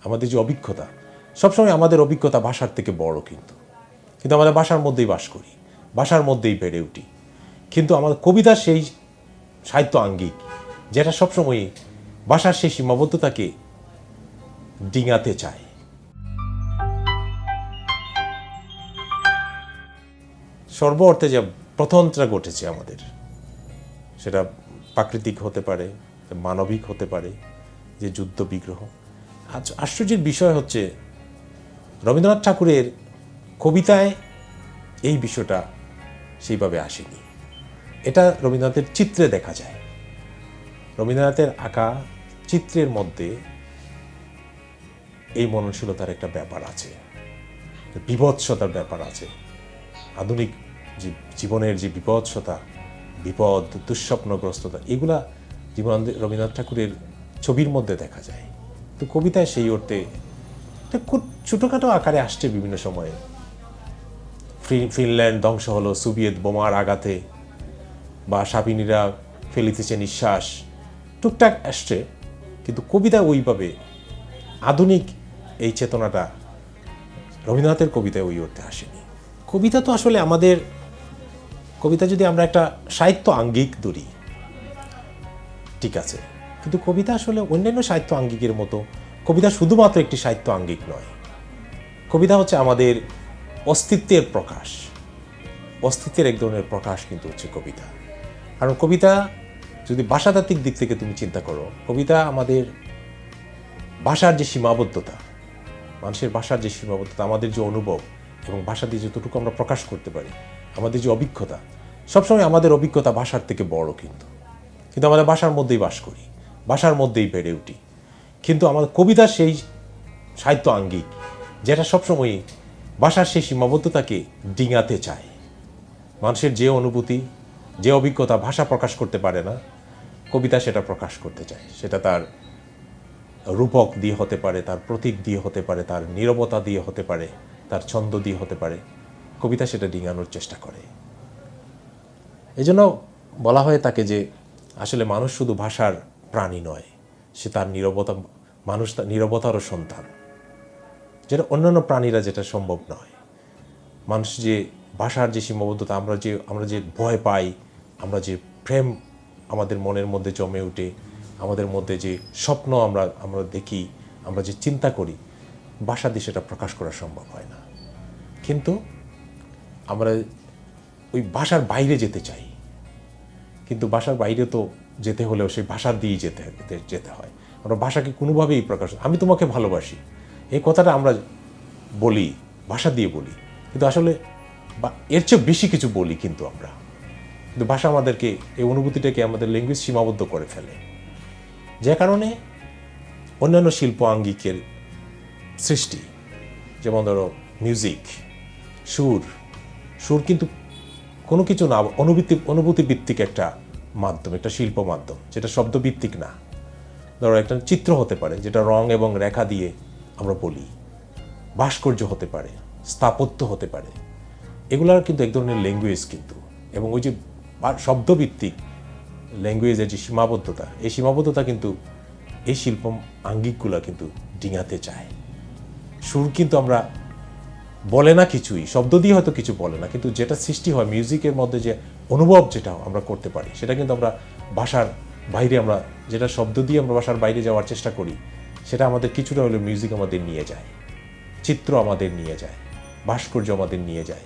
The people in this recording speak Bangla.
আমাদের যে অভিজ্ঞতা, সবসময় আমাদের অভিজ্ঞতা ভাষার থেকে বড়, কিন্তু আমাদের ভাষার মধ্যেই বাস করি, ভাষার মধ্যেই বেড়ে উঠি। কিন্তু আমাদের কবিতা সেই সাহিত্য আঙ্গিক যেটা সবসময় ভাষার সেই সীমাবদ্ধতাকে ডিঙাতে চায়। সর্ব অর্থে যে প্রথমটা ঘটেছে আমাদের, সেটা প্রাকৃতিক হতে পারে, মানবিক হতে পারে, যে যুদ্ধ বিগ্রহ। আশ্চর্যের বিষয় হচ্ছে রবীন্দ্রনাথ ঠাকুরের কবিতায় এই বিষয়টা সেইভাবে আসেনি। এটা রবীন্দ্রনাথের চিত্রে দেখা যায়। রবীন্দ্রনাথের আঁকা চিত্রের মধ্যে এই মননশীলতার একটা ব্যাপার আছে, বিভৎসতার ব্যাপার আছে। আধুনিক যে জীবনের যে বিভৎসতা, বিপদ, দুঃস্বপ্নগ্রস্ততা, এগুলা রবীন্দ্রনাথ ঠাকুরের ছবির মধ্যে দেখা যায়। তো কবিতায় সেই অর্থে খুব ছোটোখাটো আকারে আসছে বিভিন্ন সময়ে। ফিনল্যান্ড ধ্বংস হলো সোভিয়েত বোমার আঘাতে, বা সাপিনীরা ফেলিতেছে নিঃশ্বাস, টুকটাক আসছে। কিন্তু কবিতা ওইভাবে আধুনিক এই চেতনাটা রবীন্দ্রনাথের কবিতায় ওই অর্থে আসেনি। কবিতা তো আসলে আমাদের, কবিতা যদি আমরা একটা সাহিত্য আঙ্গিক ধরি, ঠিক আছে, কিন্তু কবিতা আসলে অন্যান্য সাহিত্য আঙ্গিকের মতো কবিতা শুধুমাত্র একটি সাহিত্য আঙ্গিক নয়। কবিতা হচ্ছে আমাদের অস্তিত্বের প্রকাশ, অস্তিত্বের এক ধরনের প্রকাশ কিন্তু হচ্ছে কবিতা। কারণ কবিতা যদি ভাষাতাত্ত্বিক দিক থেকে তুমি চিন্তা করো, কবিতা আমাদের ভাষার যে সীমাবদ্ধতা, মানুষের ভাষার যে সীমাবদ্ধতা, আমাদের যে অনুভব এবং ভাষা দিয়ে যতটুকু আমরা প্রকাশ করতে পারি, আমাদের যে অভিজ্ঞতা, সবসময় আমাদের অভিজ্ঞতা ভাষার থেকে বড়, কিন্তু আমাদের ভাষার মধ্যেই বাস করি, ভাষার মধ্যেই বেড়ে উঠি। কিন্তু আমাদের কবিতা সেই সাহিত্য আঙ্গিক যেটা সবসময় ভাষার সেই সীমাবদ্ধতাকে ডিঙাতে চায়। মানুষের যে অনুভূতি, যে অভিজ্ঞতা ভাষা প্রকাশ করতে পারে না, কবিতা সেটা প্রকাশ করতে চায়। সেটা তার রূপক দিয়ে হতে পারে, তার প্রতীক দিয়ে হতে পারে, তার নীরবতা দিয়ে হতে পারে, তার ছন্দ দিয়ে হতে পারে। কবিতা সেটা ডিঙানোর চেষ্টা করে। এই জন্য বলা হয়ে থাকে যে আসলে মানুষ শুধু ভাষার প্রাণী নয়, সে তার নীরবতা, মানুষ তার নীরবতারও সন্তান, যেটা অন্যান্য প্রাণীরা যেটা সম্ভব নয়। মানুষ যে ভাষার যে সীমাবদ্ধতা, আমরা যে ভয় পাই, আমরা যে প্রেম আমাদের মনের মধ্যে জমে উঠে, আমাদের মধ্যে যে স্বপ্ন আমরা দেখি, আমরা যে চিন্তা করি, ভাষা দিয়ে সেটা প্রকাশ করা সম্ভব হয় না। কিন্তু আমরা ওই ভাষার বাইরে যেতে চাই, কিন্তু ভাষার বাইরে তো যেতে হলেও সেই ভাষা দিয়েই যেতে হয়। আমরা ভাষাকে কোনোভাবেই প্রকাশ, আমি তোমাকে ভালোবাসি, এই কথাটা আমরা বলি, ভাষা দিয়ে বলি, কিন্তু আসলে এর চেয়ে বেশি কিছু বলি কিন্তু ভাষা আমাদেরকে, এই অনুভূতিটাকে আমাদের ল্যাঙ্গুয়েজ সীমাবদ্ধ করে ফেলে। যে কারণে অন্যান্য শিল্প আঙ্গিকের সৃষ্টি, যেমন ধরো মিউজিক, সুর কিন্তু কোনো কিছু না, অনুভূতি ভিত্তিক একটা মাধ্যম, একটা শিল্প মাধ্যম, যেটা শব্দভিত্তিক না। ধরো একটা চিত্র হতে পারে যেটা রং এবং রেখা দিয়ে আমরা বলি, ভাস্কর্য হতে পারে, স্থাপত্য হতে পারে, এগুলার কিন্তু এক ধরনের ল্যাঙ্গুয়েজ কিন্তু। এবং ওই যে শব্দভিত্তিক ল্যাঙ্গুয়েজের যে সীমাবদ্ধতা, এই সীমাবদ্ধতা কিন্তু এই শিল্প আঙ্গিকগুলো কিন্তু ডিঙাতে চায়। সুর কিন্তু আমরা বলে না কিছুই, শব্দ দিয়ে হয়তো কিছু বলে না, কিন্তু যেটা সৃষ্টি হয় মিউজিকের মধ্যে, যে অনুভব যেটা আমরা করতে পারি, সেটা কিন্তু আমরা ভাষার বাইরে, আমরা যেটা শব্দ দিয়ে আমরা ভাষার বাইরে যাওয়ার চেষ্টা করি, সেটা আমাদের কিছুটা হলেও মিউজিক আমাদের নিয়ে যায়, চিত্র আমাদের নিয়ে যায়, ভাস্কর্য আমাদের নিয়ে যায়।